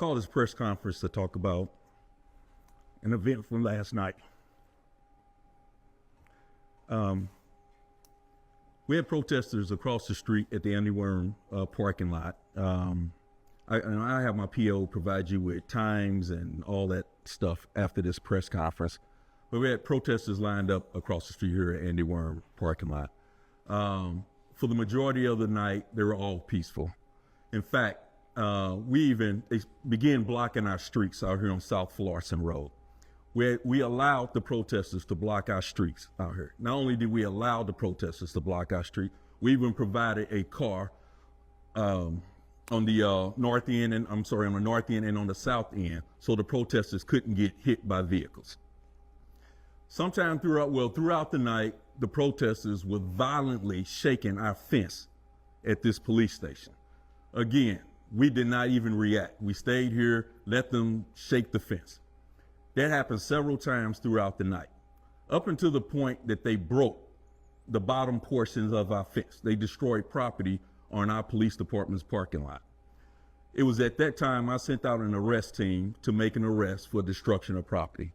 called this press conference to talk about an event from last night. We had protesters across the street at the Andy Worm parking lot. I have my PO provide you with times and all that stuff after this press conference. But we had protesters lined up across the street here at Andy Worm parking lot. For the majority of the night, they were all peaceful. In fact, we even began blocking our streets out here on South Florissant Road. We allowed the protesters to block our streets out here. Not only did we allow the protesters to block our street, we even provided a car on the north end and on the north end and on the south end, so the protesters couldn't get hit by vehicles. Sometime throughout the night, the protesters were violently shaking our fence at this police station. Again, we did not even react. We stayed here, let them shake the fence. That happened several times throughout the night, up until the point that they broke the bottom portions of our fence. They destroyed property on our police department's parking lot. It was at that time I sent out an arrest team to make an arrest for destruction of property.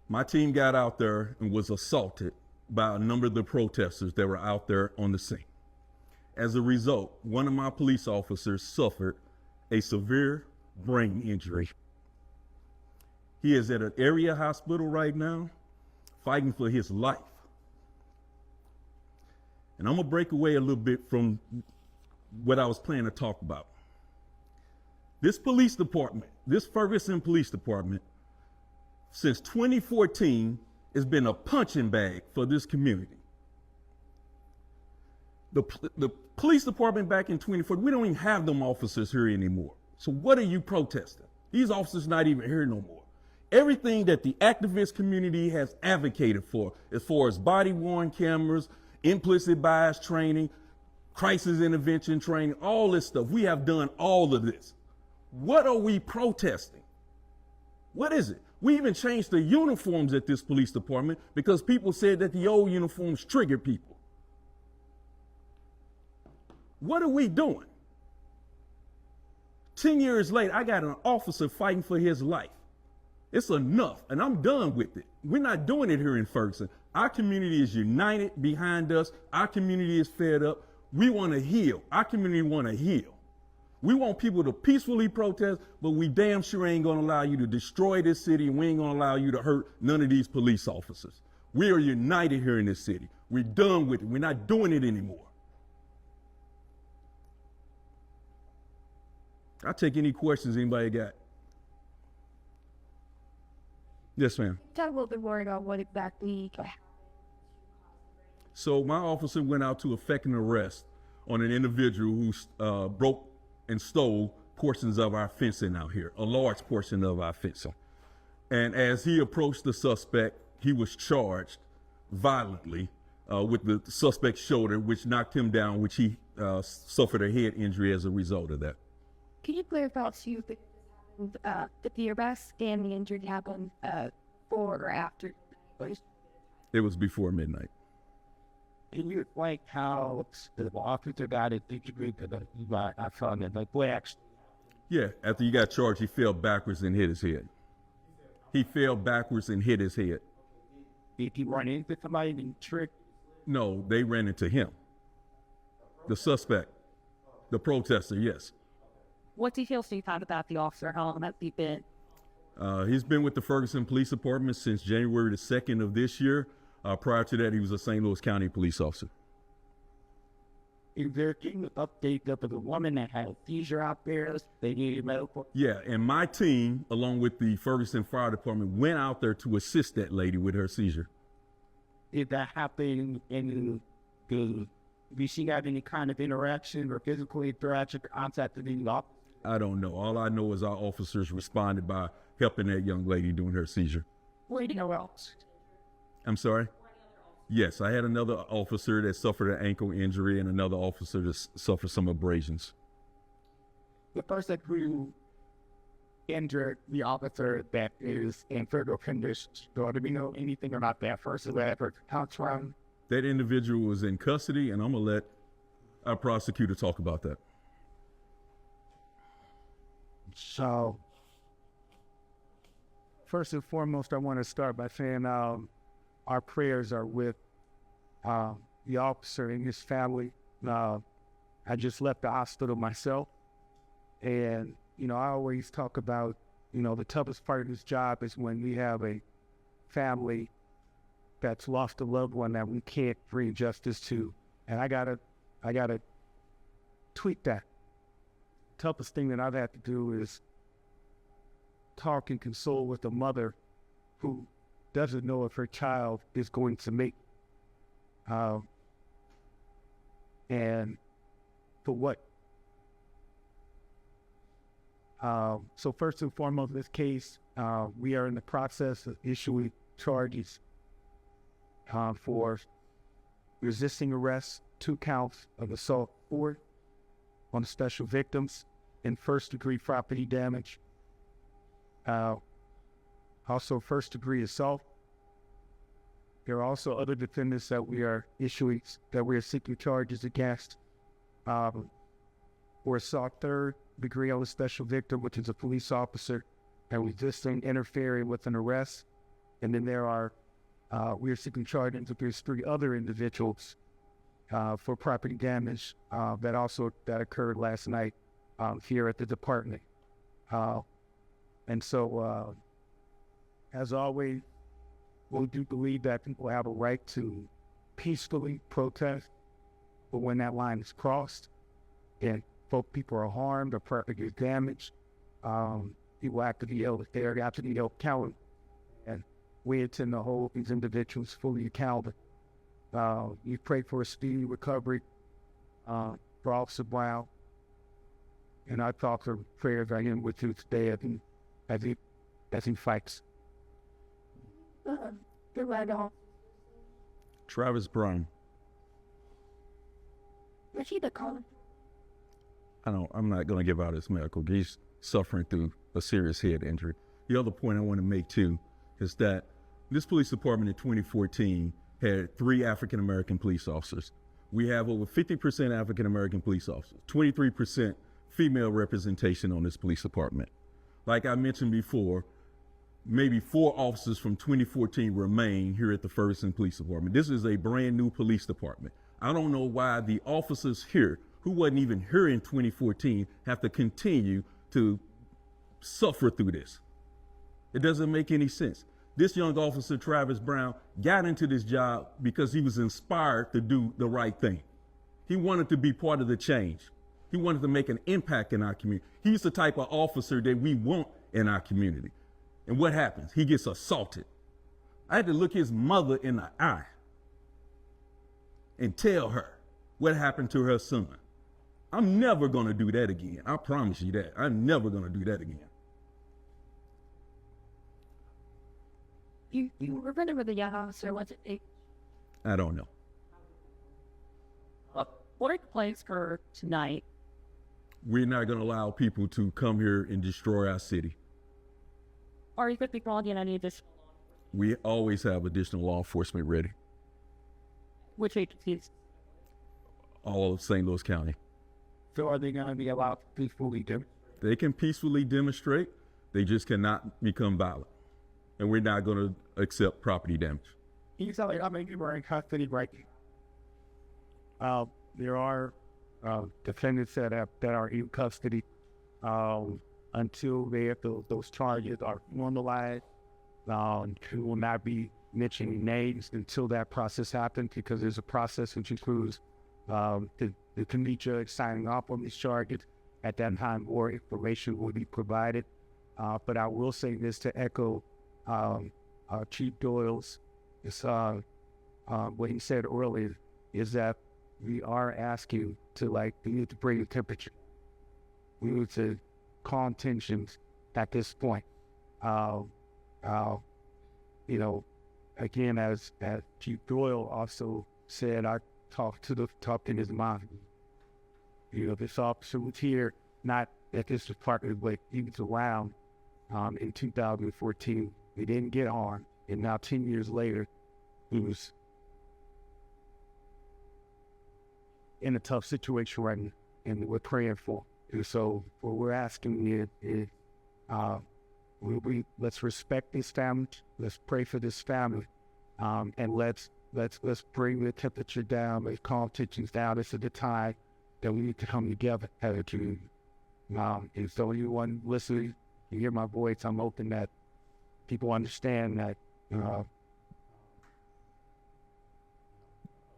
My team got out there and was assaulted by a number of the protesters that were out there on the scene. As a result, one of my police officers suffered a severe brain injury. He is at an area hospital right now, fighting for his life. And I'm gonna break away a little bit from what I was planning to talk about. This police department, this Ferguson Police Department, since 2014, has been a punching bag for this community. The police department back in 2014, we don't even have them officers here anymore. So what are you protesting? These officers not even here no more. Everything that the activist community has advocated for, as far as body-worn cameras, implicit bias training, crisis intervention training, all this stuff, we have done all of this. What are we protesting? What is it? We even changed the uniforms at this police department because people said that the old uniforms triggered people. What are we doing? 10 years later, I got an officer fighting for his life. It's enough, and I'm done with it. We're not doing it here in Ferguson. Our community is united behind us. Our community is fed up. We want to heal. Our community want to heal. We want people to peacefully protest, but we damn sure ain't gonna allow you to destroy this city, and we ain't gonna allow you to hurt none of these police officers. We are united here in this city. We're done with it. We're not doing it anymore. I'll take any questions anybody got. Yes, ma'am. Talk a little bit more about what exactly. So my officer went out to effect an arrest on an individual who broke and stole portions of our fencing out here, a large portion of our fencing. And as he approached the suspect, he was charged violently with the suspect's shoulder, which knocked him down, which he suffered a head injury as a result of that. Can you clarify to you if the arrest and the injury happened before or after? It was before midnight. Can you explain how the officer got it injury? I found it like what actually? Yeah, after you got charged, he fell backwards and hit his head. He fell backwards and hit his head. Did he run into somebody and trick? No, they ran into him. The suspect, the protester, yes. What details do you have about the officer? How long has he been? He's been with the Ferguson Police Department since January the 2nd of this year. Prior to that, he was a St. Louis County police officer. Is there an update of the woman that had a seizure out there? They needed medical? Yeah, and my team, along with the Ferguson Fire Department, went out there to assist that lady with her seizure. Did that happen in the, did she have any kind of interaction or physical interaction or contact with any officer? I don't know. All I know is our officers responded by helping that young lady during her seizure. Where do you know else? I'm sorry? Yes, I had another officer that suffered an ankle injury and another officer that suffered some abrasions. The person who injured the officer that is in critical conditions, do we know anything about that person that ever comes from? That individual was in custody, and I'm going to let our prosecutor talk about that. So, first and foremost, I want to start by saying our prayers are with the officer and his family. I just left the hospital myself, and I always talk about the toughest part of this job is when we have a family that's lost a loved one that we can't bring justice to, and I gotta tweak that. Toughest thing that I've had to do is talk and console with a mother who doesn't know if her child is going to make and for what. So first and foremost, in this case, we are in the process of issuing charges for resisting arrest, 2 counts of assault on special victims, and first-degree property damage. Also first-degree assault. There are also other defendants that we are seeking charges against for assault third-degree on a special victim, which is a police officer, and resisting interfering with an arrest. And then we are seeking charges against 3 other individuals for property damage that occurred last night here at the department. And so, as always, we do believe that people have a right to peacefully protest, but when that line is crossed and people are harmed or property is damaged, people have to be held accountable. And we intend to hold these individuals fully accountable. We pray for a speedy recovery for Officer Brown, and our thoughts and prayers are in with you today as he fights. Travis Brown. Was he the caller? I'm not going to give out his medical. He's suffering through a serious head injury. The other point I want to make too is that this police department in 2014 had 3 African-American police officers. We have over 50% African-American police officers, 23% female representation on this police department. Like I mentioned before, maybe 4 officers from 2014 remain here at the Ferguson Police Department. This is a brand new police department. I don't know why the officers here, who wasn't even here in 2014, have to continue to suffer through this. It doesn't make any sense. This young officer, Travis Brown, got into this job because he was inspired to do the right thing. He wanted to be part of the change. He wanted to make an impact in our community. He's the type of officer that we want in our community. And what happens? He gets assaulted. I had to look his mother in the eye and tell her what happened to her son. I'm never going to do that again. I promise you that. I'm never going to do that again. You were running with a young officer, was it? I don't know. What are the plans for tonight? We're not going to allow people to come here and destroy our city. Are you going to be calling in any additional? We always have additional law enforcement ready. Which agencies? All of St. Louis County. So are they going to be allowed to peacefully demonstrate? They can peacefully demonstrate. They just cannot become violent. And we're not going to accept property damage. Can you tell me how many people are in custody right now? There are defendants that are in custody until those charges are normalized. We will not be mentioning names until that process happens, because there's a process which includes the committee judge signing off on these charges. At that time, more information will be provided. But I will say this to echo Chief Doyle's what he said earlier, is that we are asking we need to bring the temperature. We need to calm tensions at this point. Again, as Chief Doyle also said, I talked in his mind. This officer was here, not at this department, but he was around in 2014. He didn't get harmed, and now 10 years later, he was in a tough situation right now, and we're praying for And so what we're asking is let's respect this family. Let's pray for this family, and let's bring the temperature down. Let's calm tensions down. This is the time that we need to come together as a community. And so anyone listening, you hear my voice. I'm hoping that people understand that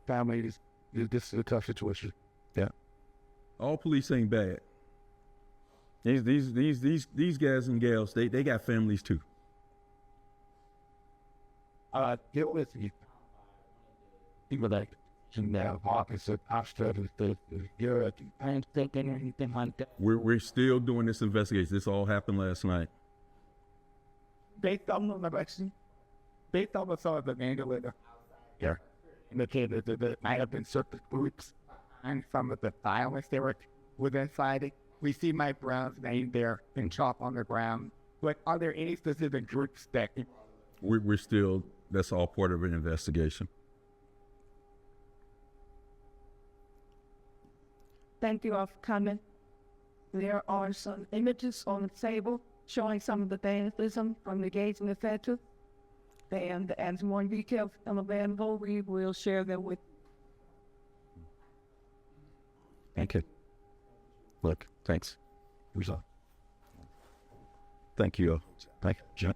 family this is a tough situation. Yeah. All police ain't bad. These guys and gals, they got families too. Get with you. People that in the office of Oxford, you're I'm thinking anything like that. We're still doing this investigation. This all happened last night. Based on the election, based on the sort of the mandolin, yeah, indicated that there might have been certain groups and some of the violence they were inside it. We see Mike Brown's name there in chalk on the ground. But are there any specific groups that We're still, that's all part of an investigation. Thank you all for coming. There are some images on the table showing some of the vandalism from the gates and the fences. And as more details become available, we will share them with you. Thank you. Look, thanks. Thank you. Thank you, John.